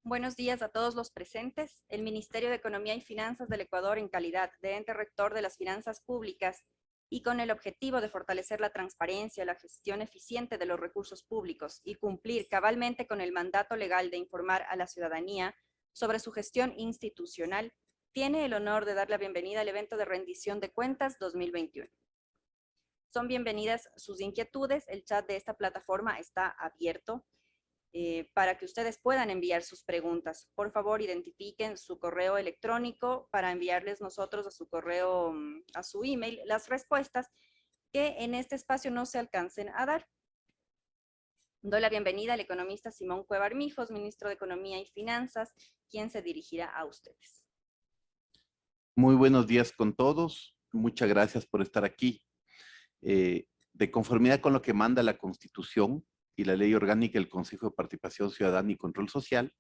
Buenos días a todos los presentes. El Ministerio de Economía y Finanzas del Ecuador, en calidad de ente rector de las finanzas públicas y con el objetivo de fortalecer la transparencia, la gestión eficiente de los recursos públicos y cumplir cabalmente con el mandato legal de informar a la ciudadanía sobre su gestión institucional, tiene el honor de dar la bienvenida al evento de rendición de cuentas 2021. Son bienvenidas sus inquietudes. El chat de esta plataforma está abierto para que ustedes puedan enviar sus preguntas. Por favor, identifiquen su correo electrónico para enviarles nosotros a su correo, a su email, las respuestas que en este espacio no se alcancen a dar. Doy la bienvenida al economista Simón Cueva Armijos, ministro de Economía y Finanzas, quien se dirigirá a ustedes. Muy buenos días con todos. Muchas gracias por estar aquí. De conformidad con lo que manda la Constitución y la Ley Orgánica del Consejo de Participación Ciudadana y Control Social,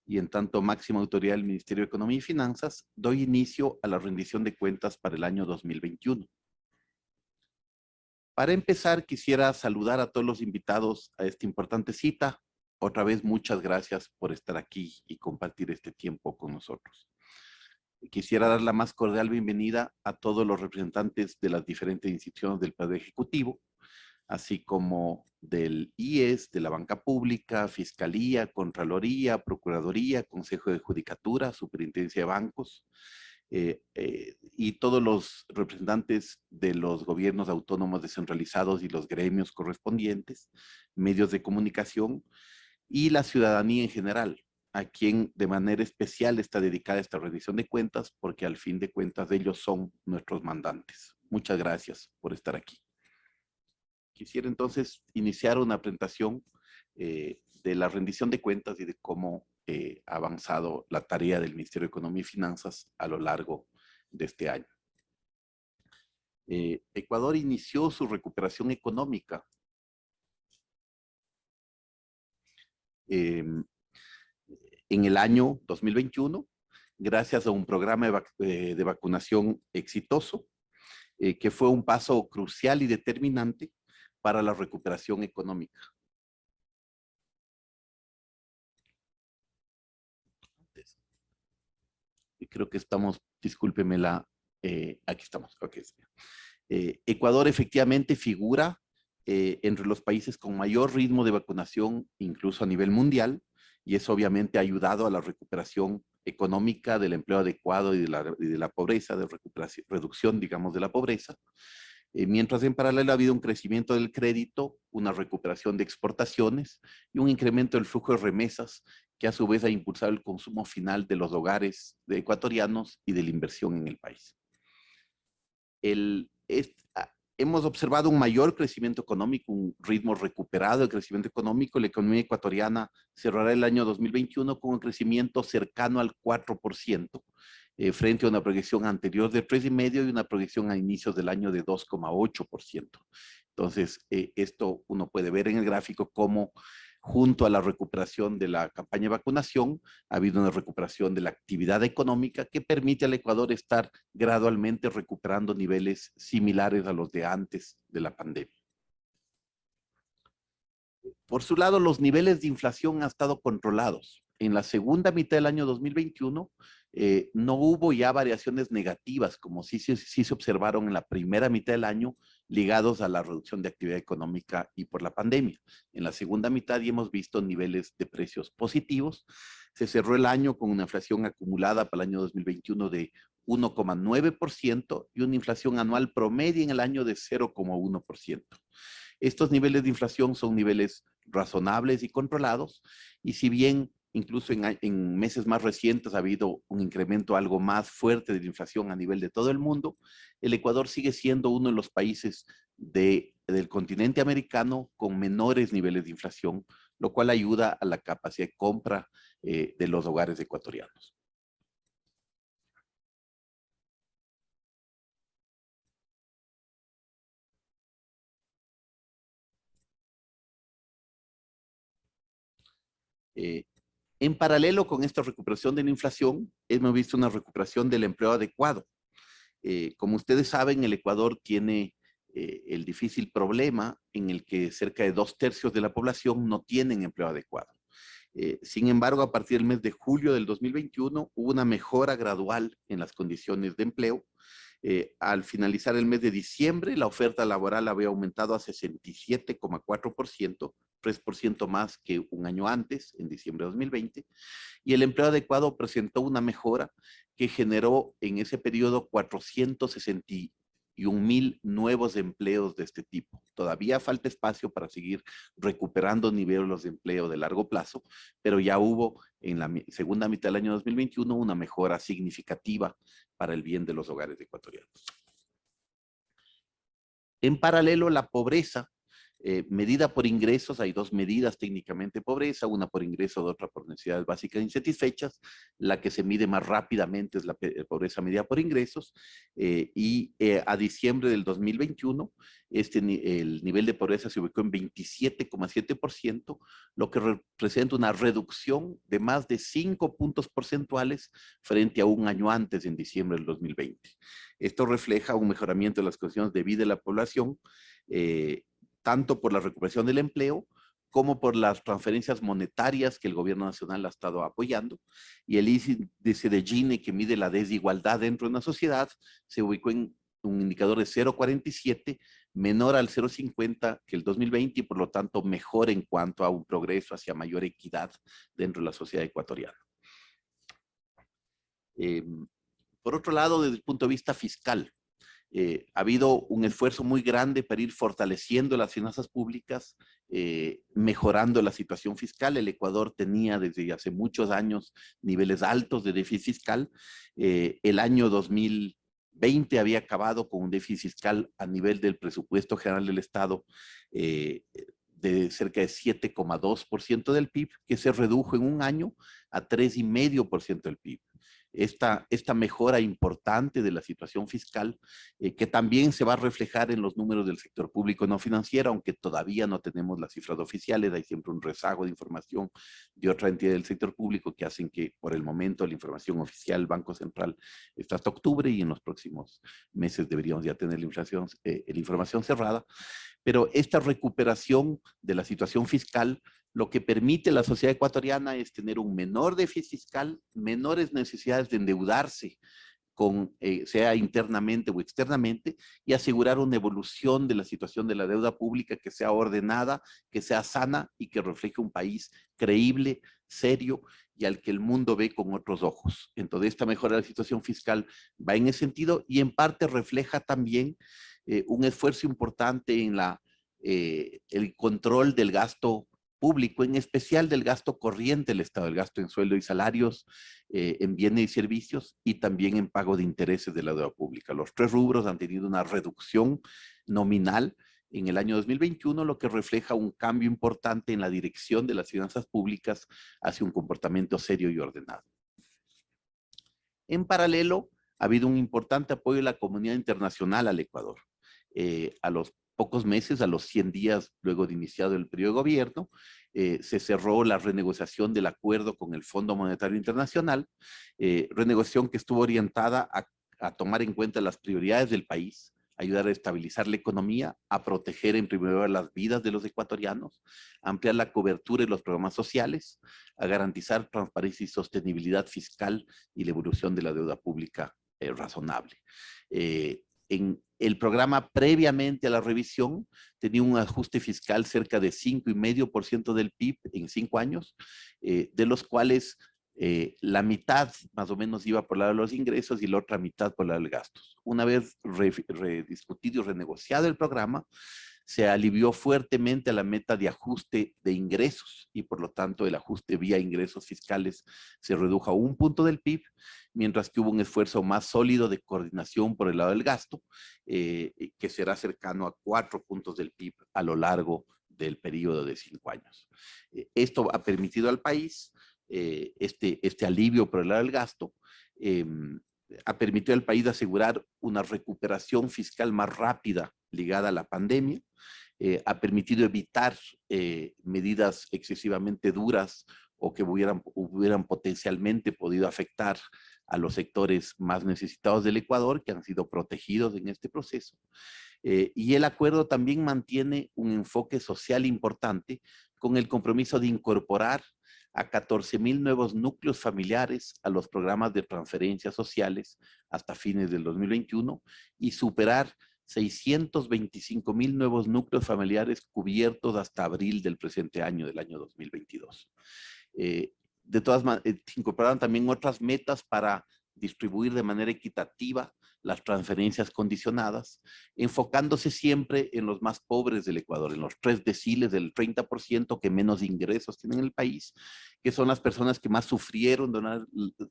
y en tanto máxima autoridad del Ministerio de Economía y Finanzas, doy inicio a la rendición de cuentas para el año 2021. Para empezar, quisiera saludar a todos los invitados a esta importante cita. Otra vez, muchas gracias por estar aquí y compartir este tiempo con nosotros. Quisiera dar la más cordial bienvenida a todos los representantes de las diferentes instituciones del Poder Ejecutivo, así como del IES, de la Banca Pública, Fiscalía, Contraloría, Procuraduría, Consejo de Judicatura, Superintendencia de Bancos, y todos los representantes de los gobiernos autónomos descentralizados y los gremios correspondientes, medios de comunicación y la ciudadanía en general, a quien de manera especial está dedicada esta rendición de cuentas, porque al fin de cuentas ellos son nuestros mandantes. Muchas gracias por estar aquí. Quisiera entonces iniciar una presentación de la rendición de cuentas y de cómo ha avanzado la tarea del Ministerio de Economía y Finanzas a lo largo de este año. Ecuador inició su recuperación económica en el año 2021, gracias a un programa de vacunación exitoso, que fue un paso crucial y determinante para la recuperación económica. Y creo que estamos, discúlpeme aquí estamos. Okay. Ecuador efectivamente figura entre los países con mayor ritmo de vacunación, incluso a nivel mundial, y eso obviamente ha ayudado a la recuperación económica, del empleo adecuado y de la pobreza, de reducción, digamos, de la pobreza. Mientras en paralelo ha habido un crecimiento del crédito, una recuperación de exportaciones y un incremento del flujo de remesas, que a su vez ha impulsado el consumo final de los hogares de ecuatorianos y de la inversión en el país. Hemos observado un mayor crecimiento económico, un ritmo recuperado de crecimiento económico. La economía ecuatoriana cerrará el año 2021 con un crecimiento cercano al 4%, frente a una proyección anterior de 3,5% y una proyección a inicios del año de 2,8%. Entonces, esto uno puede ver en el gráfico cómo, junto a la recuperación de la campaña de vacunación, ha habido una recuperación de la actividad económica que permite al Ecuador estar gradualmente recuperando niveles similares a los de antes de la pandemia. Por su lado, los niveles de inflación han estado controlados. En la segunda mitad del año 2021, no hubo ya variaciones negativas, como sí se observaron en la primera mitad del año, ligados a la reducción de actividad económica y por la pandemia. En la segunda mitad ya hemos visto niveles de precios positivos. Se cerró el año con una inflación acumulada para el año 2021 de 1,9% y una inflación anual promedio en el año de 0,1%. Estos niveles de inflación son niveles razonables y controlados, y si bien incluso en meses más recientes ha habido un incremento algo más fuerte de la inflación a nivel de todo el mundo, el Ecuador sigue siendo uno de los países del continente americano con menores niveles de inflación, lo cual ayuda a la capacidad de compra de los hogares ecuatorianos. En paralelo con esta recuperación de la inflación, hemos visto una recuperación del empleo adecuado. Como ustedes saben, el Ecuador tiene el difícil problema en el que cerca de 2/3 de la población no tienen empleo adecuado. Sin embargo, a partir del mes de julio del 2021 hubo una mejora gradual en las condiciones de empleo. Al finalizar el mes de diciembre, la oferta laboral había aumentado a 67,4%, 3% más que un año antes, en diciembre de 2020, y el empleo adecuado presentó una mejora que generó en ese periodo 461,000 nuevos empleos de este tipo. Todavía falta espacio para seguir recuperando niveles de empleo de largo plazo, pero ya hubo en la segunda mitad del año 2021 una mejora significativa para el bien de los hogares ecuatorianos. En paralelo, la pobreza, medida por ingresos, hay dos medidas técnicamente de pobreza, una por ingreso, otra por necesidades básicas insatisfechas. La que se mide más rápidamente es la pobreza medida por ingresos, a diciembre del 2021, el nivel de pobreza se ubicó en 27,7%, lo que representa una reducción de más de 5 puntos porcentuales frente a un año antes, en diciembre del 2020. Esto refleja un mejoramiento de las condiciones de vida de la población, tanto por la recuperación del empleo como por las transferencias monetarias que el gobierno nacional ha estado apoyando. Y el índice de Gini, que mide la desigualdad dentro de una sociedad, se ubicó en un indicador de 0,47, menor al 0,50 que el 2020 y por lo tanto mejor en cuanto a un progreso hacia mayor equidad dentro de la sociedad ecuatoriana. Por otro lado, desde el punto de vista fiscal, ha habido un esfuerzo muy grande para ir fortaleciendo las finanzas públicas, mejorando la situación fiscal. El Ecuador tenía desde hace muchos años niveles altos de déficit fiscal. El año 2020 había acabado con un déficit fiscal a nivel del presupuesto general del Estado de cerca de 7,2% del PIB, que se redujo en un año a 3,5% del PIB. Esta mejora importante de la situación fiscal, que también se va a reflejar en los números del sector público no financiero, aunque todavía no tenemos las cifras oficiales, hay siempre un rezago de información de otra entidad del sector público que hacen que por el momento la información oficial del Banco Central está hasta octubre y en los próximos meses deberíamos ya tener la información cerrada. Pero esta recuperación de la situación fiscal lo que permite a la sociedad ecuatoriana es tener un menor déficit fiscal, menores necesidades de endeudarse, sea internamente o externamente, y asegurar una evolución de la situación de la deuda pública que sea ordenada, que sea sana y que refleje un país creíble, serio y al que el mundo ve con otros ojos. Entonces, esta mejora de la situación fiscal va en ese sentido y en parte refleja también un esfuerzo importante en el control del gasto público, en especial del gasto corriente del Estado, el gasto en sueldo y salarios, en bienes y servicios y también en pago de intereses de la deuda pública. Los tres rubros han tenido una reducción nominal en el año 2021, lo que refleja un cambio importante en la dirección de las finanzas públicas hacia un comportamiento serio y ordenado. En paralelo, ha habido un importante apoyo de la comunidad internacional al Ecuador. A los pocos meses, a los 100 días luego de iniciado el periodo de gobierno, se cerró la renegociación del acuerdo con el Fondo Monetario Internacional, renegociación que estuvo orientada a tomar en cuenta las prioridades del país, ayudar a estabilizar la economía, a proteger en primer lugar las vidas de los ecuatorianos, a ampliar la cobertura de los programas sociales, a garantizar transparencia y sostenibilidad fiscal y la evolución de la deuda pública razonable. En el programa previamente a la revisión tenía un ajuste fiscal cerca de 5,5% del PIB en 5 años, de los cuales la mitad más o menos iba por el lado de los ingresos y la otra mitad por el lado de los gastos. Una vez rediscutido y renegociado el programa, se alivió fuertemente a la meta de ajuste de ingresos y por lo tanto el ajuste vía ingresos fiscales se redujo a 1 punto del PIB, mientras que hubo un esfuerzo más sólido de coordinación por el lado del gasto, que será cercano a 4 puntos del PIB a lo largo del periodo de 5 años. Esto ha permitido al país este alivio por el lado del gasto, ha permitido al país asegurar una recuperación fiscal más rápida ligada a la pandemia, ha permitido evitar medidas excesivamente duras o que hubieran potencialmente podido afectar a los sectores más necesitados del Ecuador, que han sido protegidos en este proceso. Y el acuerdo también mantiene un enfoque social importante con el compromiso de incorporar a 14,000 nuevos núcleos familiares a los programas de transferencias sociales hasta fines del 2021 y superar 625,000 nuevos núcleos familiares cubiertos hasta abril del presente año, del año 2022. De todas maneras, se incorporaron también otras metas para distribuir de manera equitativa las transferencias condicionadas, enfocándose siempre en los más pobres del Ecuador, en los 3 deciles del 30% que menos ingresos tienen en el país, que son las personas que más sufrieron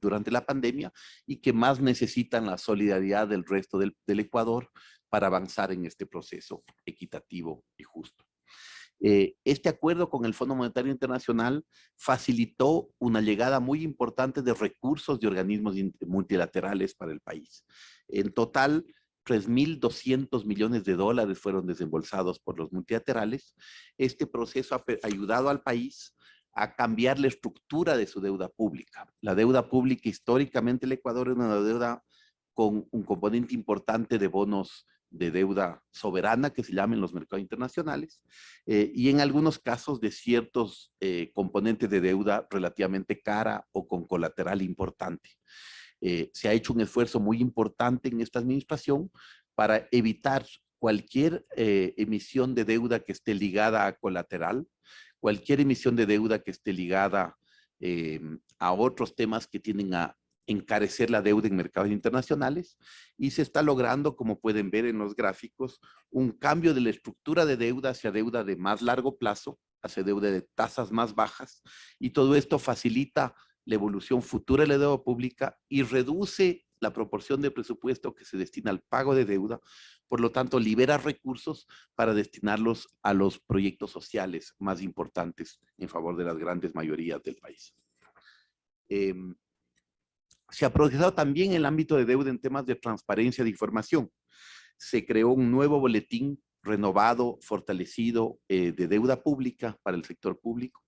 durante la pandemia y que más necesitan la solidaridad del resto del Ecuador para avanzar en este proceso equitativo y justo. Este acuerdo con el Fondo Monetario Internacional facilitó una llegada muy importante de recursos de organismos multilaterales para el país. En total, 3.200 millones de dólares fueron desembolsados por los multilaterales. Este proceso ha ayudado al país a cambiar la estructura de su deuda pública. La deuda pública, históricamente, el Ecuador es una deuda con un componente importante de bonos de deuda soberana, que se llama en los mercados internacionales, y en algunos casos de ciertos componentes de deuda relativamente cara o con colateral importante. Se ha hecho un esfuerzo muy importante en esta administración para evitar cualquier emisión de deuda que esté ligada a colateral, cualquier emisión de deuda que esté ligada a otros temas que tienden a encarecer la deuda en mercados internacionales, y se está logrando, como pueden ver en los gráficos, un cambio de la estructura de deuda hacia deuda de más largo plazo, hacia deuda de tasas más bajas, y todo esto facilita la evolución futura de la deuda pública y reduce la proporción de presupuesto que se destina al pago de deuda, por lo tanto libera recursos para destinarlos a los proyectos sociales más importantes en favor de las grandes mayorías del país. Se ha progresado también en el ámbito de deuda en temas de transparencia de información. Se creó un nuevo boletín renovado, fortalecido de deuda pública para el sector público,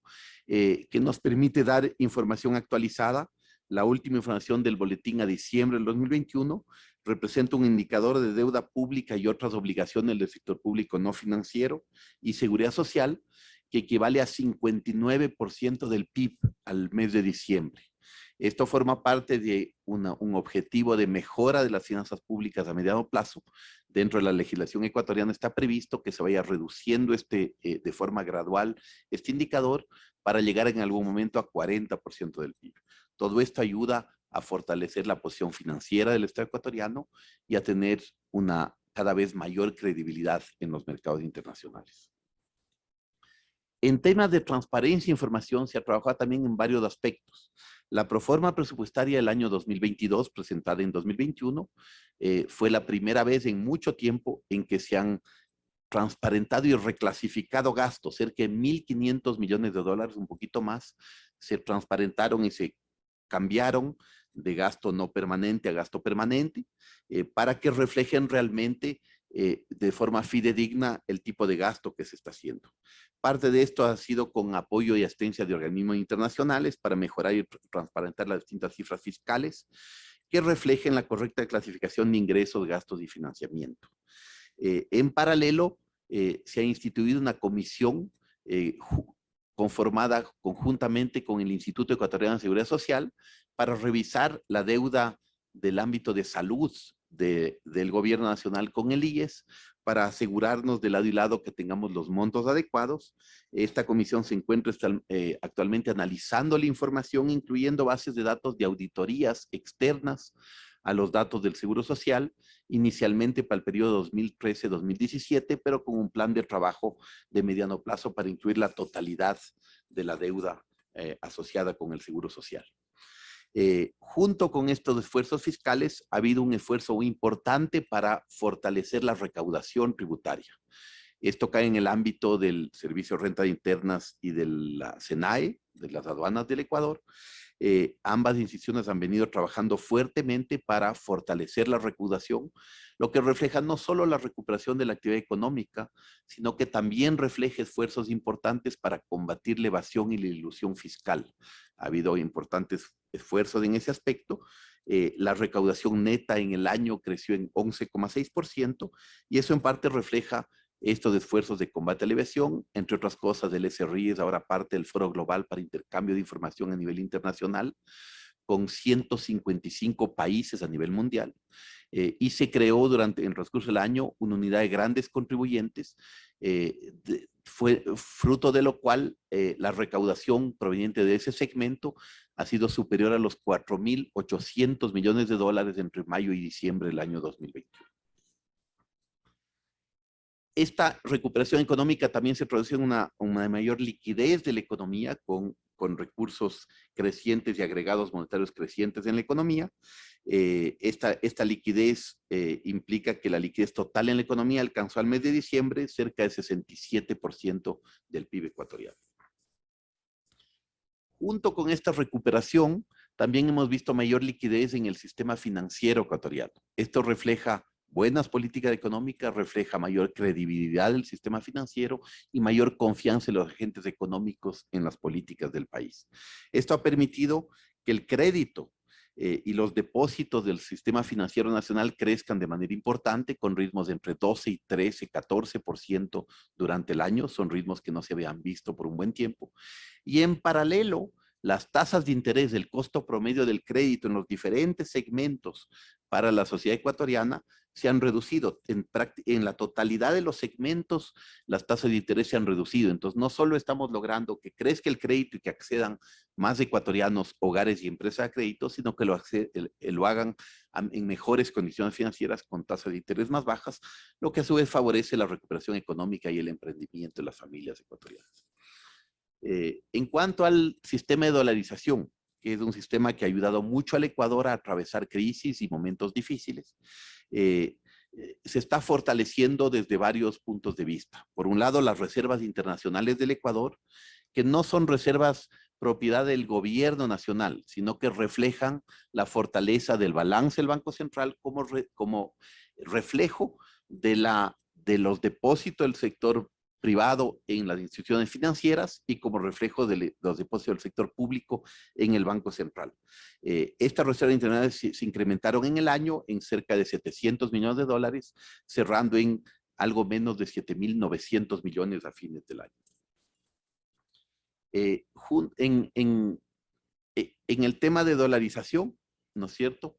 que nos permite dar información actualizada. La última información del boletín a diciembre del 2021 representa un indicador de deuda pública y otras obligaciones del sector público no financiero y seguridad social, que equivale a 59% del PIB al mes de diciembre. Esto forma parte de un objetivo de mejora de las finanzas públicas a mediano plazo. Dentro de la legislación ecuatoriana está previsto que se vaya reduciendo de forma gradual este indicador para llegar en algún momento a 40% del PIB. Todo esto ayuda a fortalecer la posición financiera del Estado ecuatoriano y a tener una cada vez mayor credibilidad en los mercados internacionales. En temas de transparencia e información se ha trabajado también en varios aspectos. La proforma presupuestaria del año 2022, presentada en 2021, fue la primera vez en mucho tiempo en que se han transparentado y reclasificado gastos. Cerca de 1.500 millones de dólares, un poquito más, se transparentaron y se cambiaron de gasto no permanente a gasto permanente, para que reflejen realmente de forma fidedigna el tipo de gasto que se está haciendo. Parte de esto ha sido con apoyo y asistencia de organismos internacionales para mejorar y transparentar las distintas cifras fiscales que reflejen la correcta clasificación de ingresos, gastos y financiamiento. En paralelo, se ha instituido una comisión conformada conjuntamente con el Instituto Ecuatoriano de Seguridad Social para revisar la deuda del ámbito de salud del gobierno nacional con el IES, para asegurarnos de lado y lado que tengamos los montos adecuados. Esta comisión se encuentra actualmente analizando la información, incluyendo bases de datos de auditorías externas a los datos del Seguro Social, inicialmente para el periodo 2013-2017, pero con un plan de trabajo de mediano plazo para incluir la totalidad de la deuda asociada con el Seguro Social. Junto con estos esfuerzos fiscales, ha habido un esfuerzo muy importante para fortalecer la recaudación tributaria. Esto cae en el ámbito del Servicio de Rentas Internas y de la SENAE, de las aduanas del Ecuador. Ambas instituciones han venido trabajando fuertemente para fortalecer la recaudación, lo que refleja no solo la recuperación de la actividad económica, sino que también refleja esfuerzos importantes para combatir la evasión y la ilusión fiscal. Ha habido importantes esfuerzos en ese aspecto. La recaudación neta en el año creció en 11,6%, y eso en parte refleja estos esfuerzos de combate a la evasión. Entre otras cosas, el SRI es ahora parte del Foro Global para Intercambio de Información a nivel internacional, con 155 países a nivel mundial. Y se creó durante el transcurso del año una unidad de grandes contribuyentes, fue fruto de lo cual la recaudación proveniente de ese segmento ha sido superior a los 4.800 millones de dólares entre mayo y diciembre del año 2021. Esta recuperación económica también se traduce en una mayor liquidez de la economía con recursos crecientes y agregados monetarios crecientes en la economía. Esta liquidez implica que la liquidez total en la economía alcanzó al mes de diciembre cerca del 67% del PIB ecuatoriano. Junto con esta recuperación, también hemos visto mayor liquidez en el sistema financiero ecuatoriano. Esto refleja buenas políticas económicas, refleja mayor credibilidad del sistema financiero y mayor confianza en los agentes económicos en las políticas del país. Esto ha permitido que el crédito y los depósitos del sistema financiero nacional crezcan de manera importante, con ritmos de entre 12 y 13, 14% durante el año. Son ritmos que no se habían visto por un buen tiempo. Y en paralelo, las tasas de interés del costo promedio del crédito en los diferentes segmentos para la sociedad ecuatoriana se han reducido. En la totalidad de los segmentos, las tasas de interés se han reducido. Entonces, no solo estamos logrando que crezca el crédito y que accedan más ecuatorianos, hogares y empresas a crédito, sino que lo hagan en mejores condiciones financieras con tasas de interés más bajas, lo que a su vez favorece la recuperación económica y el emprendimiento de las familias ecuatorianas. En cuanto al sistema de dolarización, que es un sistema que ha ayudado mucho al Ecuador a atravesar crisis y momentos difíciles, se está fortaleciendo desde varios puntos de vista. Por un lado, las reservas internacionales del Ecuador, que no son reservas propiedad del gobierno nacional, sino que reflejan la fortaleza del balance del Banco Central como reflejo de los depósitos del sector privado en las instituciones financieras y como reflejo de los depósitos del sector público en el Banco Central. Estas reservas internacionales se incrementaron en el año en cerca de 700 millones de dólares, cerrando en algo menos de 7.900 millones a fines del año. En el tema de dolarización, ¿no es cierto?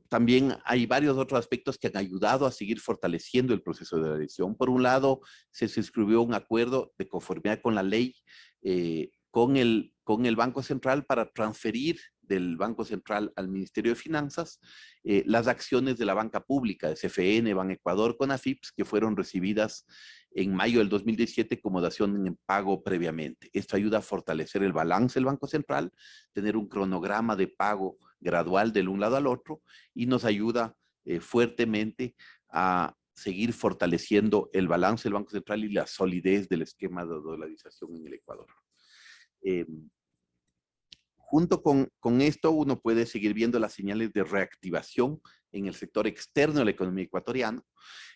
También hay varios otros aspectos que han ayudado a seguir fortaleciendo el proceso de dolarización. Por un lado, se suscribió un acuerdo de conformidad con la ley con el Banco Central para transferir del Banco Central al Ministerio de Finanzas las acciones de la banca pública, de CFN, Banecuador, CONAFIPS, que fueron recibidas en mayo del 2017 como dación en pago previamente. Esto ayuda a fortalecer el balance del Banco Central, tener un cronograma de pago gradual del un lado al otro, y nos ayuda fuertemente a seguir fortaleciendo el balance del Banco Central y la solidez del esquema de dolarización en el Ecuador. Junto con esto, uno puede seguir viendo las señales de reactivación en el sector externo de la economía ecuatoriana.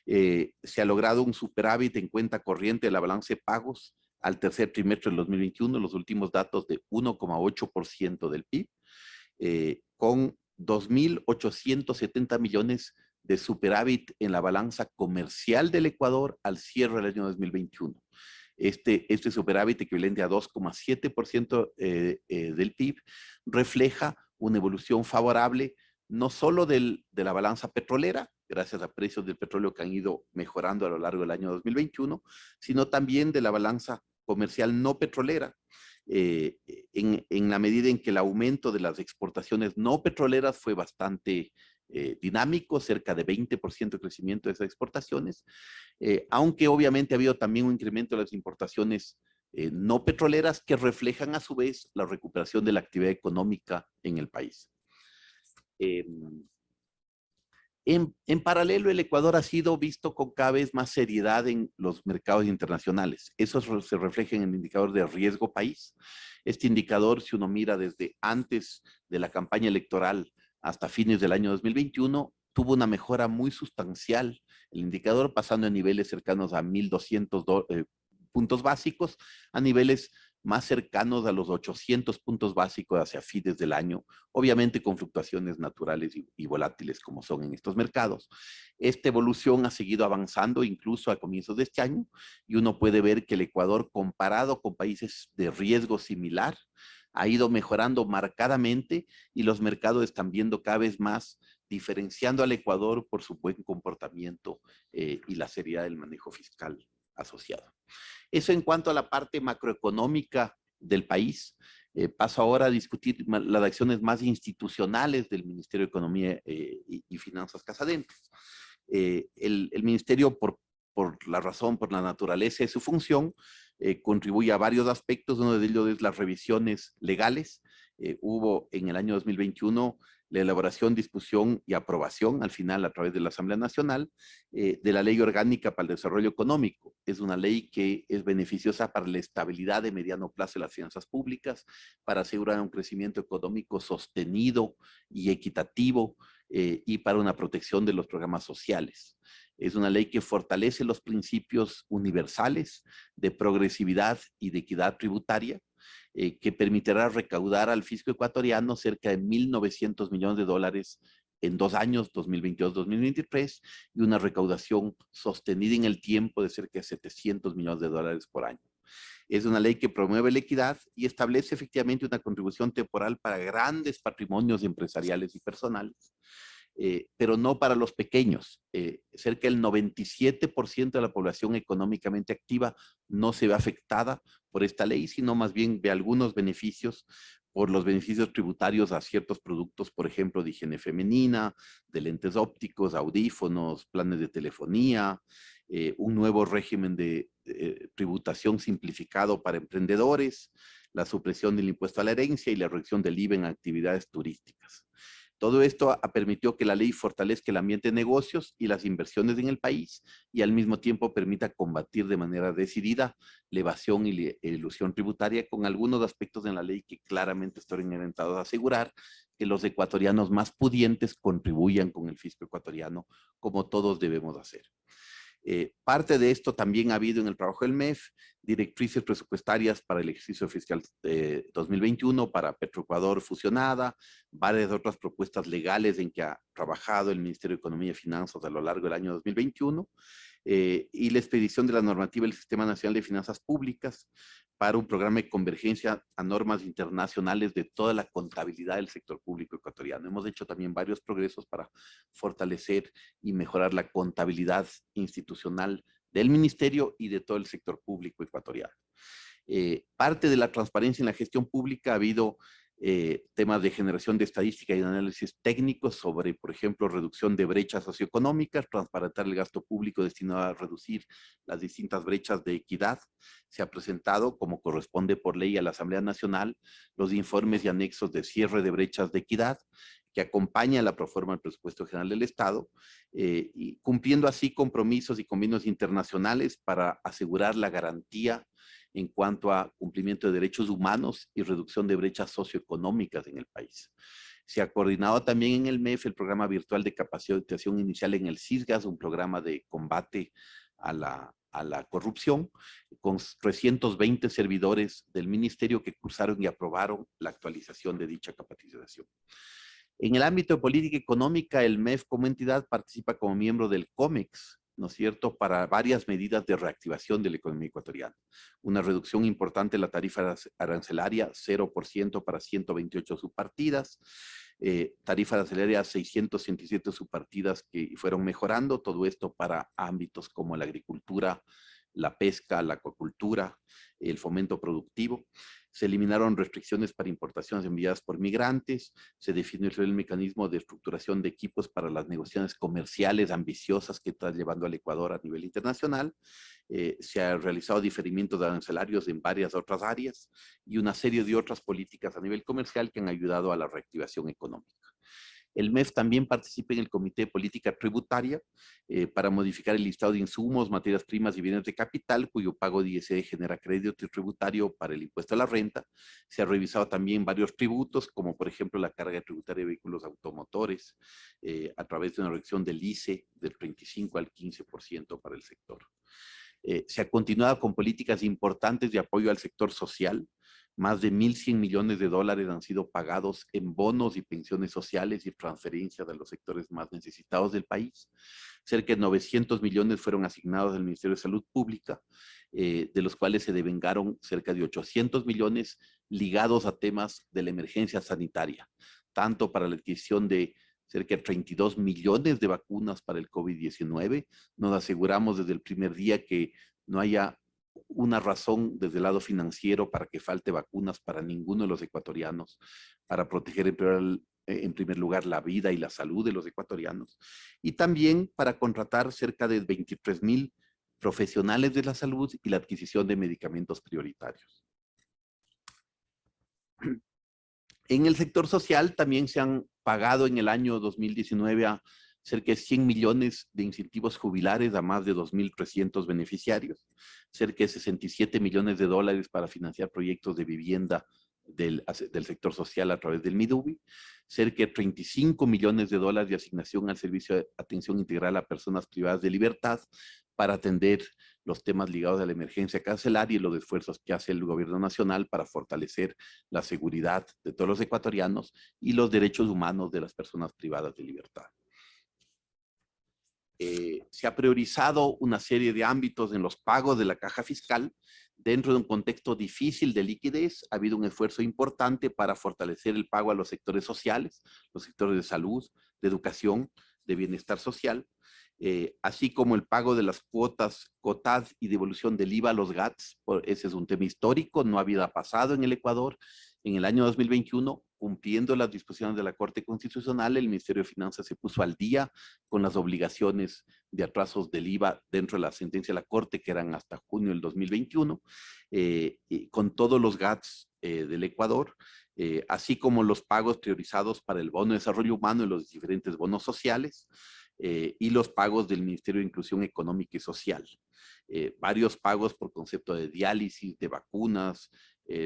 Se ha logrado un superávit en cuenta corriente de la balanza de pagos al tercer trimestre del 2021, los últimos datos de 1,8% del PIB, con 2.870 millones de superávit en la balanza comercial del Ecuador al cierre del año 2021. Este superávit, equivalente a 2,7% del PIB, refleja una evolución favorable no solo de la balanza petrolera, gracias a precios del petróleo que han ido mejorando a lo largo del año 2021, sino también de la balanza comercial no petrolera, en la medida en que el aumento de las exportaciones no petroleras fue bastante dinámico, cerca de 20% de crecimiento de esas exportaciones, aunque obviamente ha habido también un incremento de las importaciones no petroleras que reflejan a su vez la recuperación de la actividad económica en el país. En paralelo, el Ecuador ha sido visto con cada vez más seriedad en los mercados internacionales. Eso se refleja en el indicador de riesgo país. Este indicador, si uno mira desde antes de la campaña electoral hasta fines del año 2021, tuvo una mejora muy sustancial. El indicador pasando a niveles cercanos a 1.200 puntos básicos, a niveles más cercanos a los 800 puntos básicos hacia fines del año, obviamente con fluctuaciones naturales y volátiles como son en estos mercados. Esta evolución ha seguido avanzando incluso a comienzos de este año y uno puede ver que el Ecuador, comparado con países de riesgo similar, ha ido mejorando marcadamente y los mercados están viendo cada vez más, diferenciando al Ecuador por su buen comportamiento y la seriedad del manejo fiscal asociado. Eso en cuanto a la parte macroeconómica del país. Paso ahora a discutir las acciones más institucionales del Ministerio de Economía y Finanzas Casa Adentro. El Ministerio, por la razón, por la naturaleza de su función, contribuye a varios aspectos. Uno de ellos es las revisiones legales. Hubo en el año 2021 la elaboración, discusión y aprobación, al final a través de la Asamblea Nacional, de la Ley Orgánica para el Desarrollo Económico. Es una ley que es beneficiosa para la estabilidad de mediano plazo de las finanzas públicas, para asegurar un crecimiento económico sostenido y equitativo, y para una protección de los programas sociales. Es una ley que fortalece los principios universales de progresividad y de equidad tributaria, que permitirá recaudar al fisco ecuatoriano cerca de 1.900 millones de dólares en 2 años, 2022-2023, y una recaudación sostenida en el tiempo de cerca de 700 millones de dólares por año. Es una ley que promueve la equidad y establece efectivamente una contribución temporal para grandes patrimonios empresariales y personales, pero no para los pequeños. Cerca del 97% de la población económicamente activa no se ve afectada por esta ley, sino más bien ve algunos beneficios por los beneficios tributarios a ciertos productos, por ejemplo, de higiene femenina, de lentes ópticos, audífonos, planes de telefonía, un nuevo régimen de tributación simplificado para emprendedores, la supresión del impuesto a la herencia y la reducción del IVA en actividades turísticas. Todo esto ha permitido que la ley fortalezca el ambiente de negocios y las inversiones en el país y al mismo tiempo permita combatir de manera decidida la evasión y la elusión tributaria, con algunos aspectos en la ley que claramente están orientados a asegurar que los ecuatorianos más pudientes contribuyan con el fisco ecuatoriano, como todos debemos hacer. Parte de esto también ha habido en el trabajo del MEF, directrices presupuestarias para el ejercicio fiscal 2021 para Petroecuador fusionada, varias otras propuestas legales en que ha trabajado el Ministerio de Economía y Finanzas a lo largo del año 2021, y la expedición de la normativa del Sistema Nacional de Finanzas Públicas para un programa de convergencia a normas internacionales de toda la contabilidad del sector público ecuatoriano. Hemos hecho también varios progresos para fortalecer y mejorar la contabilidad institucional del ministerio y de todo el sector público ecuatoriano. Parte de la transparencia en la gestión pública ha habido temas de generación de estadística y de análisis técnicos sobre, por ejemplo, reducción de brechas socioeconómicas, transparentar el gasto público destinado a reducir las distintas brechas de equidad. Se ha presentado, como corresponde por ley a la Asamblea Nacional, los informes y anexos de cierre de brechas de equidad, que acompaña la proforma del presupuesto general del Estado, y cumpliendo así compromisos y convenios internacionales para asegurar la garantía en cuanto a cumplimiento de derechos humanos y reducción de brechas socioeconómicas en el país. Se ha coordinado también en el MEF el programa virtual de capacitación inicial en el CISGAS, un programa de combate a la corrupción, con 320 servidores del ministerio que cursaron y aprobaron la actualización de dicha capacitación. En el ámbito de política económica, el MEF como entidad participa como miembro del COMEX, ¿no es cierto?, para varias medidas de reactivación de la economía ecuatoriana. Una reducción importante de la tarifa arancelaria, 0% para 128 subpartidas, tarifa arancelaria 667 subpartidas que fueron mejorando, todo esto para ámbitos como la agricultura, la pesca, la acuacultura, el fomento productivo. Se eliminaron restricciones para importaciones enviadas por migrantes, se definió el mecanismo de estructuración de equipos para las negociaciones comerciales ambiciosas que está llevando al Ecuador a nivel internacional, se han realizado diferimientos de arancelarios en varias otras áreas y una serie de otras políticas a nivel comercial que han ayudado a la reactivación económica. El MEF también participa en el Comité de Política Tributaria para modificar el listado de insumos, materias primas y bienes de capital, cuyo pago de ISE genera crédito tributario para el impuesto a la renta. Se ha revisado también varios tributos, como por ejemplo la carga tributaria de vehículos automotores, a través de una reducción del ISE del 35 al 15% para el sector. Se ha continuado con políticas importantes de apoyo al sector social. Más de 1.100 millones de dólares han sido pagados en bonos y pensiones sociales y transferencias a los sectores más necesitados del país. Cerca de 900 millones fueron asignados al Ministerio de Salud Pública, de los cuales se devengaron cerca de 800 millones ligados a temas de la emergencia sanitaria, tanto para la adquisición de cerca de 32 millones de vacunas para el COVID-19. Nos aseguramos desde el primer día que no haya una razón desde el lado financiero para que falte vacunas para ninguno de los ecuatorianos, para proteger en primer lugar la vida y la salud de los ecuatorianos, y también para contratar cerca de 23,000 profesionales de la salud y la adquisición de medicamentos prioritarios. En el sector social también se han pagado en el año 2019 a cerca de 100 millones de incentivos jubilares a más de 2.300 beneficiarios, cerca de 67 millones de dólares para financiar proyectos de vivienda del sector social a través del MIDUBI, cerca de 35 millones de dólares de asignación al servicio de atención integral a personas privadas de libertad para atender los temas ligados a la emergencia carcelaria y los esfuerzos que hace el gobierno nacional para fortalecer la seguridad de todos los ecuatorianos y los derechos humanos de las personas privadas de libertad. Se ha priorizado una serie de ámbitos en los pagos de la caja fiscal. Dentro de un contexto difícil de liquidez, ha habido un esfuerzo importante para fortalecer el pago a los sectores sociales, los sectores de salud, de educación, de bienestar social, así como el pago de las cuotas COTAD y devolución del IVA a los GATS. Ese es un tema histórico, no había pasado en el Ecuador. En el año 2021, cumpliendo las disposiciones de la Corte Constitucional, el Ministerio de Finanzas se puso al día con las obligaciones de atrasos del IVA dentro de la sentencia de la Corte, que eran hasta junio del 2021, con todos los GATS del Ecuador, así como los pagos priorizados para el bono de desarrollo humano y los diferentes bonos sociales, y los pagos del Ministerio de Inclusión Económica y Social. Varios pagos por concepto de diálisis, de vacunas,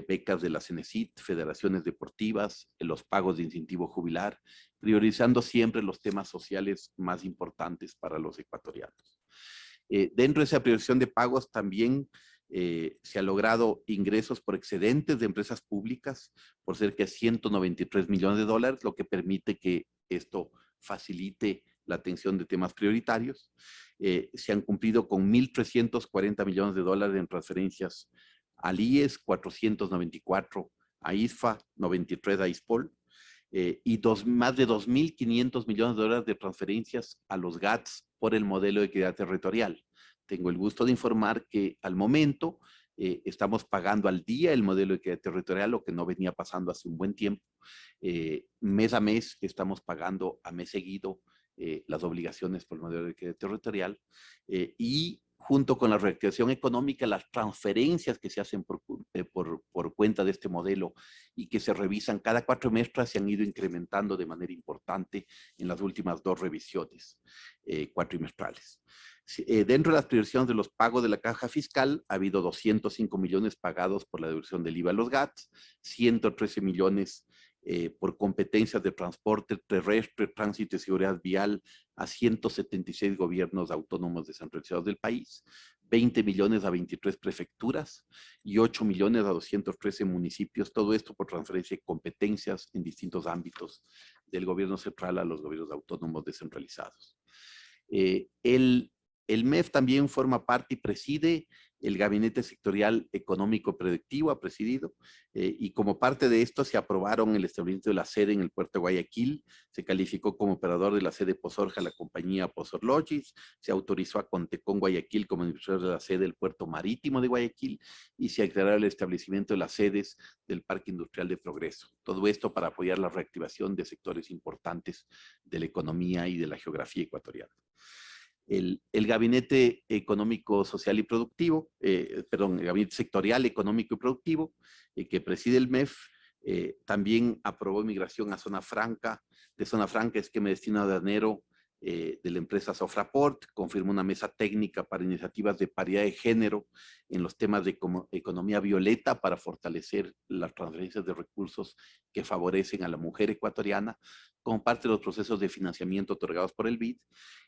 becas de la CENESID, federaciones deportivas, los pagos de incentivo jubilar, priorizando siempre los temas sociales más importantes para los ecuatorianos. Dentro de esa priorización de pagos también se ha logrado ingresos por excedentes de empresas públicas por cerca de 193 millones de dólares, lo que permite que esto facilite la atención de temas prioritarios. Se han cumplido con 1.340 millones de dólares en transferencias al IES, 494 a ISFA, 93 a ISPOL, y más de 2.500 millones de dólares de transferencias a los GATS por el modelo de equidad territorial. Tengo el gusto de informar que al momento estamos pagando al día el modelo de equidad territorial, lo que no venía pasando hace un buen tiempo. Mes a mes estamos pagando a mes seguido las obligaciones por el modelo de equidad territorial, y junto con la reactivación económica, las transferencias que se hacen por cuenta de este modelo y que se revisan cada cuatrimestre se han ido incrementando de manera importante en las últimas 2 revisiones cuatrimestrales. Dentro de las priorizaciones de los pagos de la caja fiscal, ha habido 205 millones pagados por la devolución del IVA a los GATS, 113 millones por competencias de transporte terrestre, tránsito y seguridad vial a 176 gobiernos autónomos descentralizados del país, 20 millones a 23 prefecturas y 8 millones a 213 municipios, todo esto por transferencia de competencias en distintos ámbitos del gobierno central a los gobiernos autónomos descentralizados. El MEF también forma parte y preside el Gabinete Sectorial Económico Predictivo, ha presidido, y como parte de esto se aprobaron el establecimiento de la sede en el puerto de Guayaquil, se calificó como operador de la sede Pozorja la compañía Pozor Logis, se autorizó a Contecón Guayaquil como administrador de la sede del puerto marítimo de Guayaquil y se aclaró el establecimiento de las sedes del Parque Industrial de Progreso. Todo esto para apoyar la reactivación de sectores importantes de la economía y de la geografía ecuatoriana. El Gabinete Económico, Social y Productivo, el Gabinete Sectorial Económico y Productivo, que preside el MEF, también aprobó migración a zona franca, de zona franca, esquema de destino aduanero de la empresa Sofraport, confirmó una mesa técnica para iniciativas de paridad de género en los temas de economía violeta para fortalecer las transferencias de recursos que favorecen a la mujer ecuatoriana como parte de los procesos de financiamiento otorgados por el BID,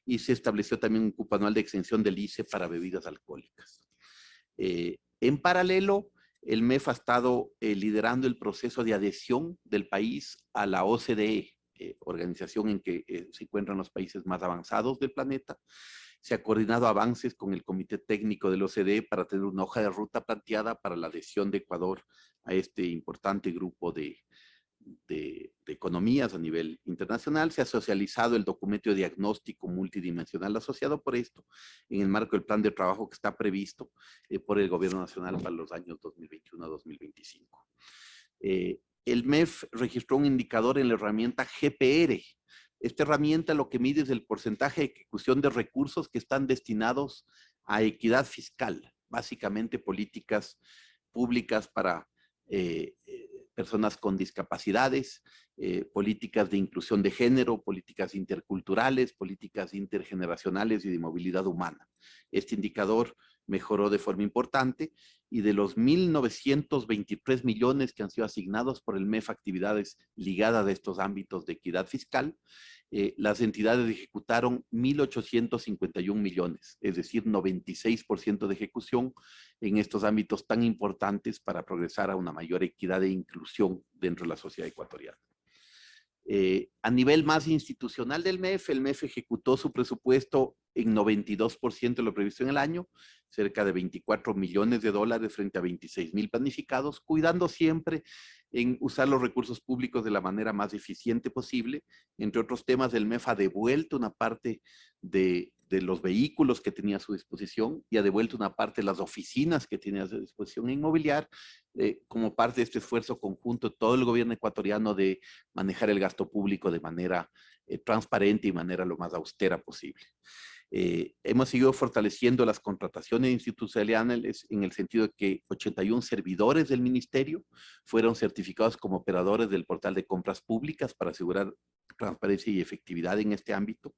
y se estableció también un cupo anual de exención del ICE para bebidas alcohólicas. En paralelo, el MEF ha estado liderando el proceso de adhesión del país a la OCDE, organización en que se encuentran los países más avanzados del planeta. Se ha coordinado avances con el Comité Técnico del OCDE para tener una hoja de ruta planteada para la adhesión de Ecuador a este importante grupo de economías a nivel internacional. Se ha socializado el documento de diagnóstico multidimensional asociado por esto en el marco del plan de trabajo que está previsto por el Gobierno Nacional para los años 2021 a 2025. El MEF registró un indicador en la herramienta GPR. Esta herramienta lo que mide es el porcentaje de ejecución de recursos que están destinados a equidad fiscal, básicamente políticas públicas para personas con discapacidades, políticas de inclusión de género, políticas interculturales, políticas intergeneracionales y de movilidad humana. Este indicador mejoró de forma importante y de los 1.923 millones que han sido asignados por el MEF a actividades ligadas a estos ámbitos de equidad fiscal, las entidades ejecutaron 1.851 millones, es decir, 96% de ejecución en estos ámbitos tan importantes para progresar a una mayor equidad e inclusión dentro de la sociedad ecuatoriana. A nivel más institucional del MEF, el MEF ejecutó su presupuesto en 92% de lo previsto en el año, cerca de 24 millones de dólares frente a 26,000 planificados, cuidando siempre en usar los recursos públicos de la manera más eficiente posible. Entre otros temas, el MEF ha devuelto una parte de los vehículos que tenía a su disposición y ha devuelto una parte de las oficinas que tenía a su disposición en mobiliar, como parte de este esfuerzo conjunto de todo el gobierno ecuatoriano de manejar el gasto público de manera transparente y de manera lo más austera posible. Hemos seguido fortaleciendo las contrataciones institucionales en el sentido de que 81 servidores del ministerio fueron certificados como operadores del portal de compras públicas para asegurar transparencia y efectividad en este ámbito.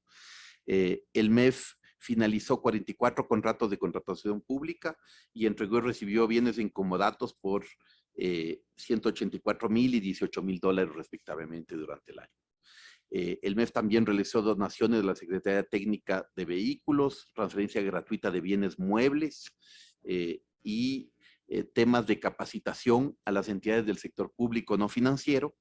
El MEF finalizó 44 contratos de contratación pública y entregó y recibió bienes en comodatos por 184,000 y 18,000 dólares respectivamente durante el año. El MEF también realizó donaciones de la Secretaría Técnica de Vehículos, transferencia gratuita de bienes muebles y temas de capacitación a las entidades del sector público no financiero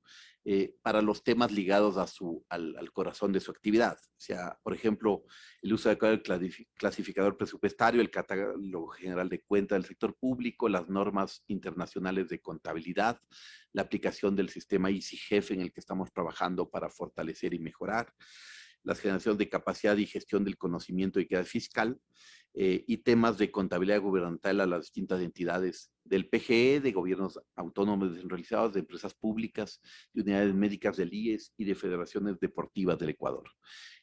para los temas ligados a al corazón de su actividad. O sea, por ejemplo, el uso adecuado del clasificador presupuestario, el catálogo general de cuentas del sector público, las normas internacionales de contabilidad, la aplicación del sistema EasyJef en el que estamos trabajando para fortalecer y mejorar, la generación de capacidad y gestión del conocimiento y equidad fiscal, y temas de contabilidad gubernamental a las distintas entidades del PGE, de gobiernos autónomos descentralizados, de empresas públicas, de unidades médicas del IES y de federaciones deportivas del Ecuador.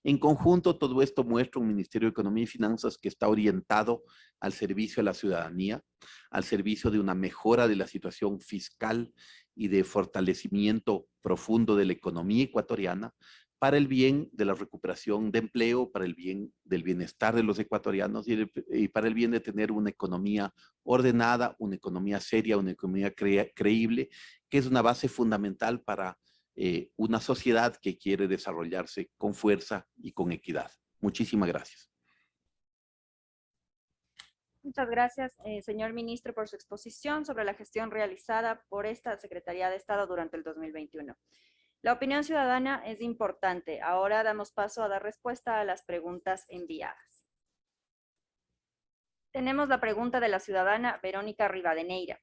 En conjunto, todo esto muestra un Ministerio de Economía y Finanzas que está orientado al servicio de la ciudadanía, al servicio de una mejora de la situación fiscal y de fortalecimiento profundo de la economía ecuatoriana, para el bien de la recuperación de empleo, para el bien del bienestar de los ecuatorianos y para el bien de tener una economía ordenada, una economía seria, una economía creíble, que es una base fundamental para una sociedad que quiere desarrollarse con fuerza y con equidad. Muchísimas gracias. Muchas gracias, señor ministro, por su exposición sobre la gestión realizada por esta Secretaría de Estado durante el 2021. La opinión ciudadana es importante. Ahora damos paso a dar respuesta a las preguntas enviadas. Tenemos la pregunta de la ciudadana Verónica Rivadeneira.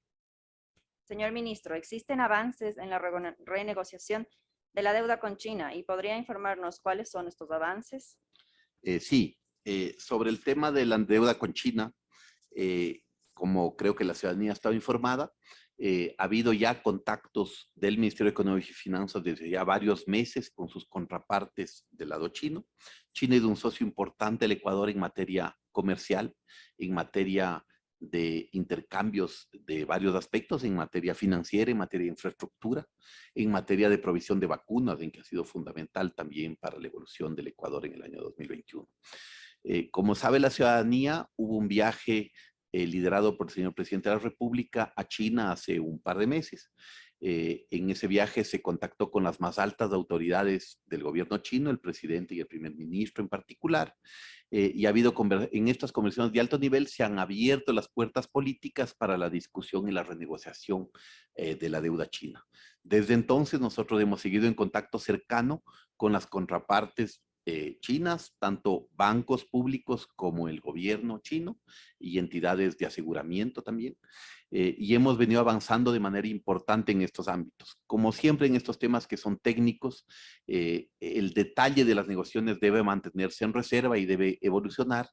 Señor ministro, ¿existen avances en la renegociación de la deuda con China y podría informarnos cuáles son estos avances? Sí, sobre el tema de la deuda con China, como creo que la ciudadanía ha estado informada, ha habido ya contactos del Ministerio de Economía y Finanzas desde ya varios meses con sus contrapartes del lado chino. China es un socio importante del Ecuador en materia comercial, en materia de intercambios de varios aspectos en materia financiera, en materia de infraestructura, en materia de provisión de vacunas, en que ha sido fundamental también para la evolución del Ecuador en el año 2021. Como sabe la ciudadanía, hubo un viaje liderado por el señor presidente de la República a China hace un par de meses. En ese viaje se contactó con las más altas autoridades del gobierno chino, el presidente y el primer ministro en particular, y ha habido en estas conversaciones de alto nivel se han abierto las puertas políticas para la discusión y la renegociación de la deuda china. Desde entonces nosotros hemos seguido en contacto cercano con las contrapartes chinas, tanto bancos públicos como el gobierno chino y entidades de aseguramiento también. Y hemos venido avanzando de manera importante en estos ámbitos. Como siempre en estos temas que son técnicos, el detalle de las negociaciones debe mantenerse en reserva y debe evolucionar,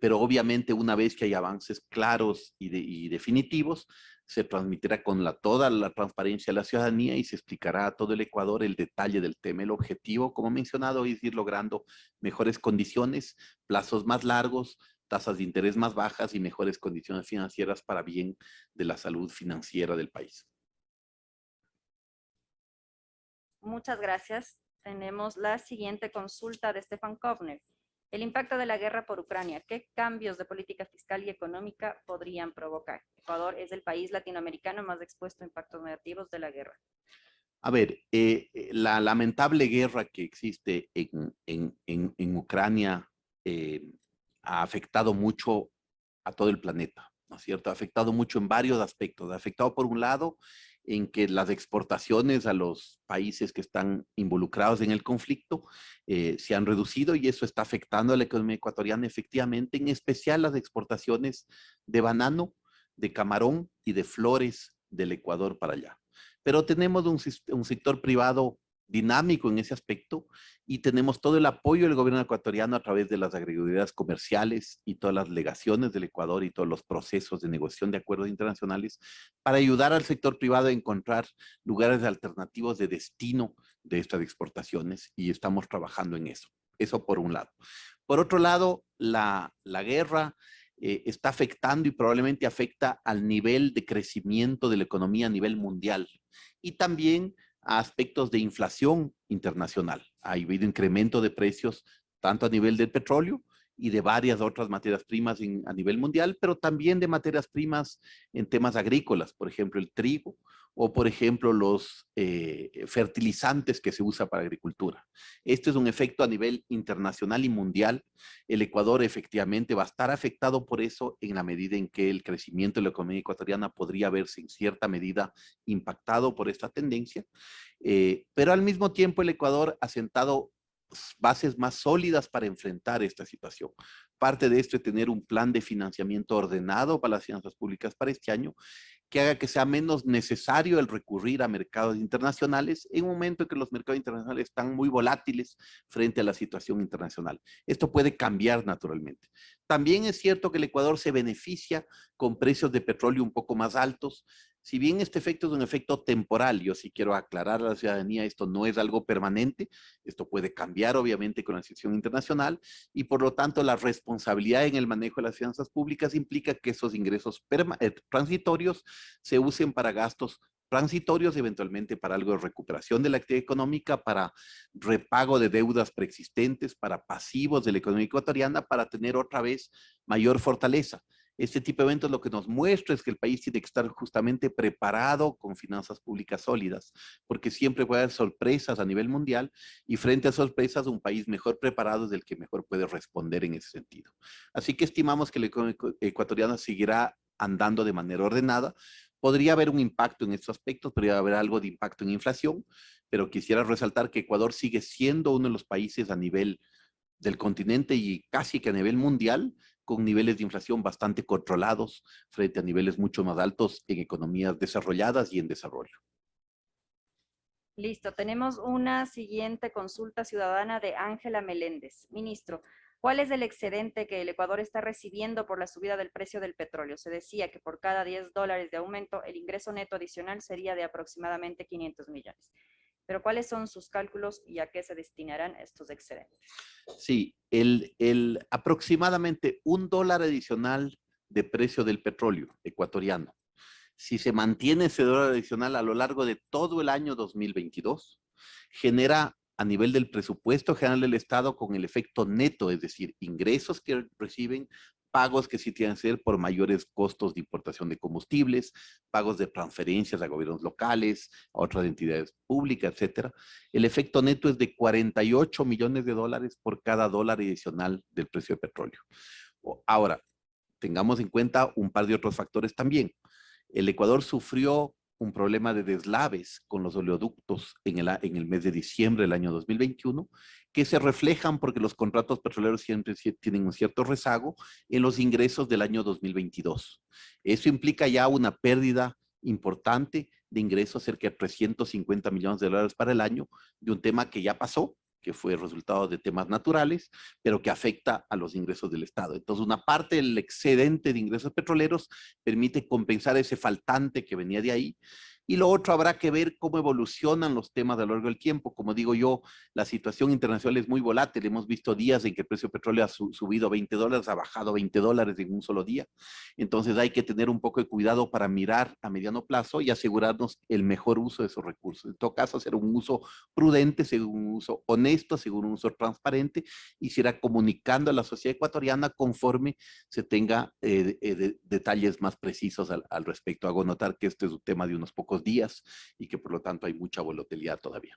pero obviamente una vez que hay avances claros y definitivos, se transmitirá con toda la transparencia a la ciudadanía y se explicará a todo el Ecuador el detalle del tema. El objetivo, como mencionado, es ir logrando mejores condiciones, plazos más largos, tasas de interés más bajas y mejores condiciones financieras para bien de la salud financiera del país. Muchas gracias. Tenemos la siguiente consulta de Stefan Kovner. El impacto de la guerra por Ucrania, ¿qué cambios de política fiscal y económica podrían provocar? Ecuador es el país latinoamericano más expuesto a impactos negativos de la guerra. A ver, la lamentable guerra que existe en Ucrania ha afectado mucho a todo el planeta, ¿no es cierto? Ha afectado mucho en varios aspectos. Ha afectado, por un lado, en que las exportaciones a los países que están involucrados en el conflicto se han reducido y eso está afectando a la economía ecuatoriana efectivamente, en especial las exportaciones de banano, de camarón y de flores del Ecuador para allá. Pero tenemos un sector privado dinámico en ese aspecto y tenemos todo el apoyo del gobierno ecuatoriano a través de las agregadurías comerciales y todas las legaciones del Ecuador y todos los procesos de negociación de acuerdos internacionales para ayudar al sector privado a encontrar lugares alternativos de destino de estas exportaciones y estamos trabajando en eso. Eso por un lado. Por otro lado, la guerra está afectando y probablemente afecta al nivel de crecimiento de la economía a nivel mundial y también a aspectos de inflación internacional. Ha habido incremento de precios tanto a nivel del petróleo y de varias otras materias primas a nivel mundial, pero también de materias primas en temas agrícolas, por ejemplo, el trigo o, por ejemplo, los fertilizantes que se usa para agricultura. Este es un efecto a nivel internacional y mundial. El Ecuador efectivamente va a estar afectado por eso en la medida en que el crecimiento de la economía ecuatoriana podría verse en cierta medida impactado por esta tendencia, pero al mismo tiempo el Ecuador ha sentado bases más sólidas para enfrentar esta situación. Parte de esto es tener un plan de financiamiento ordenado para las finanzas públicas para este año, que haga que sea menos necesario el recurrir a mercados internacionales en un momento en que los mercados internacionales están muy volátiles frente a la situación internacional. Esto puede cambiar naturalmente. También es cierto que el Ecuador se beneficia con precios de petróleo un poco más altos. Si bien este efecto es un efecto temporal, yo sí quiero aclarar a la ciudadanía, esto no es algo permanente, esto puede cambiar obviamente con la situación internacional y por lo tanto la responsabilidad en el manejo de las finanzas públicas implica que esos ingresos transitorios se usen para gastos transitorios, eventualmente para algo de recuperación de la actividad económica, para repago de deudas preexistentes, para pasivos de la economía ecuatoriana, para tener otra vez mayor fortaleza. Este tipo de eventos lo que nos muestra es que el país tiene que estar justamente preparado con finanzas públicas sólidas, porque siempre puede haber sorpresas a nivel mundial y frente a sorpresas un país mejor preparado es el que mejor puede responder en ese sentido. Así que estimamos que la economía ecuatoriana seguirá andando de manera ordenada. Podría haber un impacto en estos aspectos, podría haber algo de impacto en inflación, pero quisiera resaltar que Ecuador sigue siendo uno de los países a nivel del continente y casi que a nivel mundial con niveles de inflación bastante controlados frente a niveles mucho más altos en economías desarrolladas y en desarrollo. Listo, tenemos una siguiente consulta ciudadana de Ángela Meléndez. Ministro, ¿cuál es el excedente que el Ecuador está recibiendo por la subida del precio del petróleo? Se decía que por cada $10 de aumento, el ingreso neto adicional sería de aproximadamente 500 millones. Pero ¿cuáles son sus cálculos y a qué se destinarán estos excedentes? Sí, aproximadamente $1 adicional de precio del petróleo ecuatoriano, si se mantiene ese dólar adicional a lo largo de todo el año 2022, genera a nivel del presupuesto general del Estado con el efecto neto, es decir, ingresos que reciben, pagos que sí tienen que ser por mayores costos de importación de combustibles, pagos de transferencias a gobiernos locales, a otras entidades públicas, etcétera. El efecto neto es de 48 millones de dólares por cada dólar adicional del precio de petróleo. Ahora, tengamos en cuenta un par de otros factores también. El Ecuador sufrió un problema de deslaves con los oleoductos en el mes de diciembre del año 2021, que se reflejan porque los contratos petroleros siempre tienen un cierto rezago en los ingresos del año 2022. Eso implica ya una pérdida importante de ingresos, cerca de 350 millones de dólares para el año, de un tema que ya pasó, que fue el resultado de temas naturales, pero que afecta a los ingresos del Estado. Entonces, una parte del excedente de ingresos petroleros permite compensar ese faltante que venía de ahí. Y lo otro, habrá que ver cómo evolucionan los temas a lo largo del tiempo. Como digo yo, la situación internacional es muy volátil. Hemos visto días en que el precio del petróleo ha subido $20, ha bajado $20 en un solo día. Entonces hay que tener un poco de cuidado para mirar a mediano plazo y asegurarnos el mejor uso de esos recursos. En todo caso, hacer un uso prudente, según un uso honesto, según un uso transparente, y se irá comunicando a la sociedad ecuatoriana conforme se tenga detalles más precisos al respecto. Hago notar que este es un tema de unos pocos días y que por lo tanto hay mucha volatilidad todavía.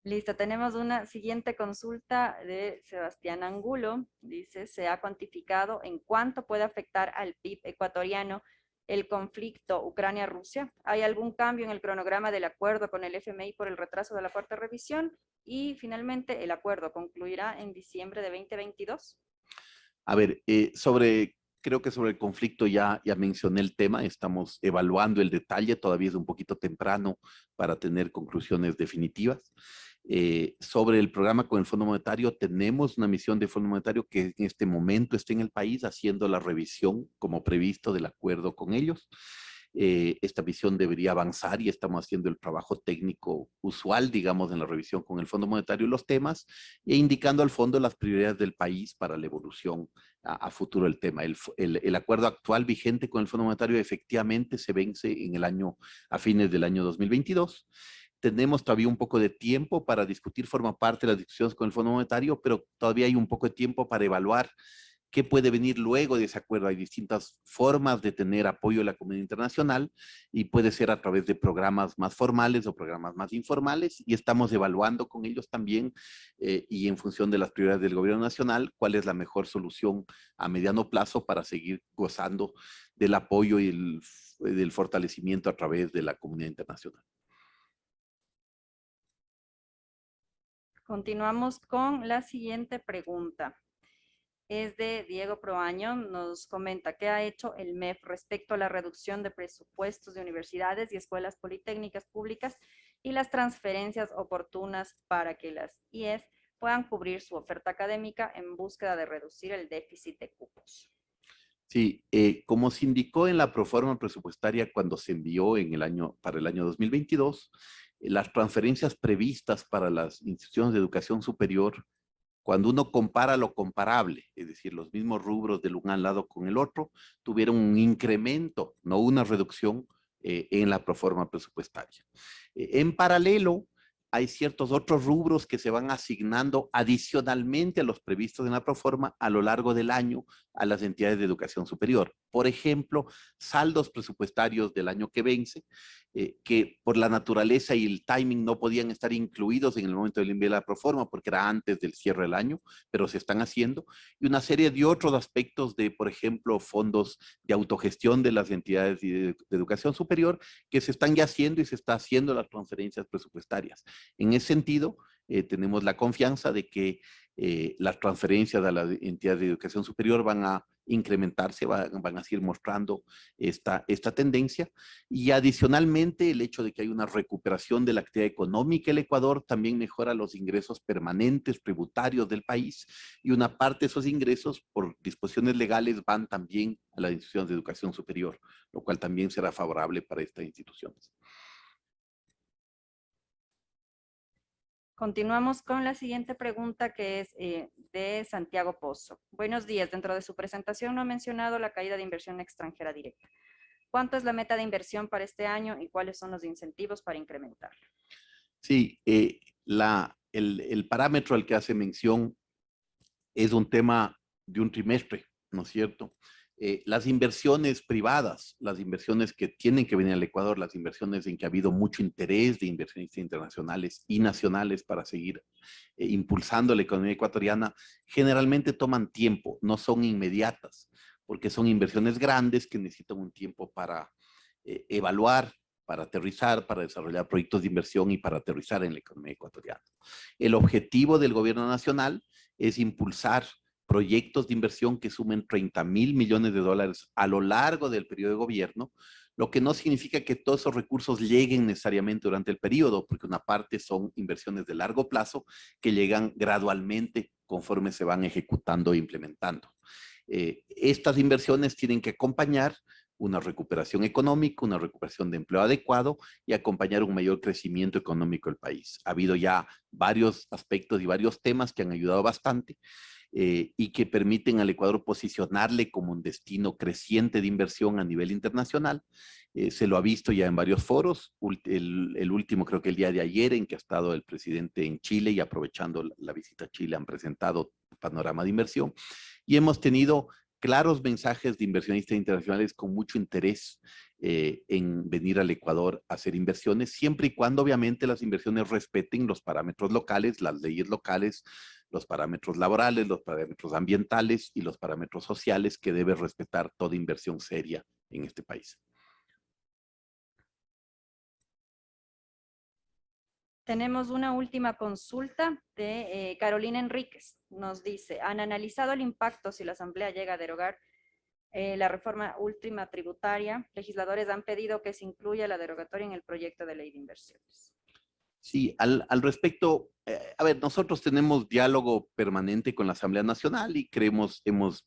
Listo, tenemos una siguiente consulta de Sebastián Angulo. Dice, ¿se ha cuantificado en cuánto puede afectar al PIB ecuatoriano el conflicto Ucrania-Rusia? ¿Hay algún cambio en el cronograma del acuerdo con el FMI por el retraso de la cuarta revisión? Y finalmente, ¿el acuerdo concluirá en diciembre de 2022? A ver, creo que sobre el conflicto ya mencioné el tema, estamos evaluando el detalle, todavía es un poquito temprano para tener conclusiones definitivas. Sobre el programa con el Fondo Monetario, tenemos una misión de Fondo Monetario que en este momento está en el país haciendo la revisión como previsto del acuerdo con ellos. Esta visión debería avanzar y estamos haciendo el trabajo técnico usual, digamos, en la revisión con el Fondo Monetario y los temas, e indicando al fondo las prioridades del país para la evolución a futuro del tema. El acuerdo actual vigente con el Fondo Monetario efectivamente se vence a fines del año 2022. Tenemos todavía un poco de tiempo para discutir, forma parte de las discusiones con el Fondo Monetario, pero todavía hay un poco de tiempo para evaluar qué puede venir luego de ese acuerdo. Hay distintas formas de tener apoyo de la comunidad internacional y puede ser a través de programas más formales o programas más informales, y estamos evaluando con ellos también y en función de las prioridades del gobierno nacional cuál es la mejor solución a mediano plazo para seguir gozando del apoyo y del fortalecimiento a través de la comunidad internacional. Continuamos con la siguiente pregunta. Es de Diego Proaño, nos comenta qué ha hecho el MEF respecto a la reducción de presupuestos de universidades y escuelas politécnicas públicas y las transferencias oportunas para que las IES puedan cubrir su oferta académica en búsqueda de reducir el déficit de cupos. Sí, como se indicó en la proforma presupuestaria cuando se envió para el año 2022, las transferencias previstas para las instituciones de educación superior, cuando uno compara lo comparable, es decir, los mismos rubros del un lado con el otro, tuvieron un incremento, no una reducción en la proforma presupuestaria. En paralelo, hay ciertos otros rubros que se van asignando adicionalmente a los previstos en la proforma a lo largo del año a las entidades de educación superior. Por ejemplo, saldos presupuestarios del año que vence, que por la naturaleza y el timing no podían estar incluidos en el momento del envío de la proforma porque era antes del cierre del año, pero se están haciendo, y una serie de otros aspectos de, por ejemplo, fondos de autogestión de las entidades de educación superior que se están ya haciendo y se está haciendo las transferencias presupuestarias. En ese sentido, tenemos la confianza de que las transferencias a las entidades de educación superior van a incrementarse, van a seguir mostrando esta tendencia. Y adicionalmente, el hecho de que hay una recuperación de la actividad económica en el Ecuador también mejora los ingresos permanentes tributarios del país, y una parte de esos ingresos por disposiciones legales van también a las instituciones de educación superior, lo cual también será favorable para estas instituciones. Continuamos con la siguiente pregunta que es de Santiago Pozo. Buenos días. Dentro de su presentación no ha mencionado la caída de inversión extranjera directa. ¿Cuánto es la meta de inversión para este año y cuáles son los incentivos para incrementarla? Sí, el parámetro al que hace mención es un tema de un trimestre, ¿no es cierto? Las inversiones privadas, las inversiones que tienen que venir al Ecuador, las inversiones en que ha habido mucho interés de inversionistas internacionales y nacionales para seguir impulsando la economía ecuatoriana, generalmente toman tiempo, no son inmediatas, porque son inversiones grandes que necesitan un tiempo para evaluar, para aterrizar, para desarrollar proyectos de inversión y para aterrizar en la economía ecuatoriana. El objetivo del gobierno nacional es impulsar proyectos de inversión que sumen 30.000 millones de dólares a lo largo del periodo de gobierno, lo que no significa que todos esos recursos lleguen necesariamente durante el periodo, porque una parte son inversiones de largo plazo que llegan gradualmente conforme se van ejecutando e implementando. Estas inversiones tienen que acompañar una recuperación económica, una recuperación de empleo adecuado y acompañar un mayor crecimiento económico del país. Ha habido ya varios aspectos y varios temas que han ayudado bastante y que permiten al Ecuador posicionarle como un destino creciente de inversión a nivel internacional. Se lo ha visto ya en varios foros, el último creo que el día de ayer en que ha estado el presidente en Chile y aprovechando la visita a Chile han presentado panorama de inversión y hemos tenido claros mensajes de inversionistas internacionales con mucho interés en venir al Ecuador a hacer inversiones, siempre y cuando obviamente las inversiones respeten los parámetros locales, las leyes locales, los parámetros laborales, los parámetros ambientales y los parámetros sociales que debe respetar toda inversión seria en este país. Tenemos una última consulta de Carolina Enríquez. Nos dice, ¿han analizado el impacto si la Asamblea llega a derogar la reforma última tributaria? Legisladores han pedido que se incluya la derogatoria en el proyecto de ley de inversiones. Sí, al respecto, a ver, nosotros tenemos diálogo permanente con la Asamblea Nacional y hemos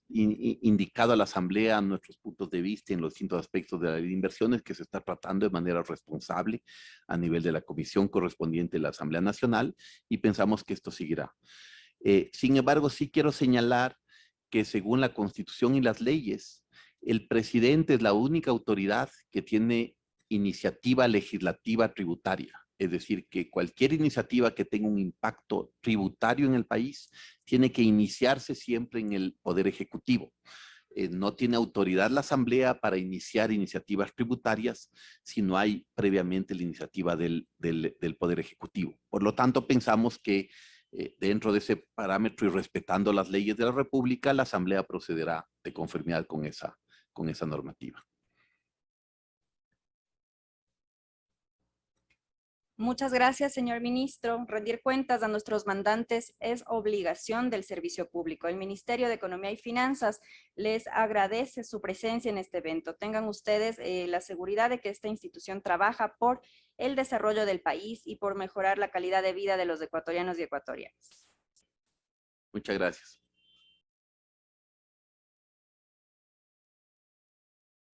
indicado a la Asamblea nuestros puntos de vista en los distintos aspectos de la ley de inversiones que se está tratando de manera responsable a nivel de la comisión correspondiente de la Asamblea Nacional y pensamos que esto seguirá. Sin embargo, sí quiero señalar que según la Constitución y las leyes, el presidente es la única autoridad que tiene iniciativa legislativa tributaria. Es decir, que cualquier iniciativa que tenga un impacto tributario en el país tiene que iniciarse siempre en el Poder Ejecutivo. No tiene autoridad la Asamblea para iniciar iniciativas tributarias si no hay previamente la iniciativa del Poder Ejecutivo. Por lo tanto, pensamos que dentro de ese parámetro y respetando las leyes de la República, la Asamblea procederá de conformidad con esa normativa. Muchas gracias, señor ministro. Rendir cuentas a nuestros mandantes es obligación del servicio público. El Ministerio de Economía y Finanzas les agradece su presencia en este evento. Tengan ustedes la seguridad de que esta institución trabaja por el desarrollo del país y por mejorar la calidad de vida de los ecuatorianos y ecuatorianas. Muchas gracias.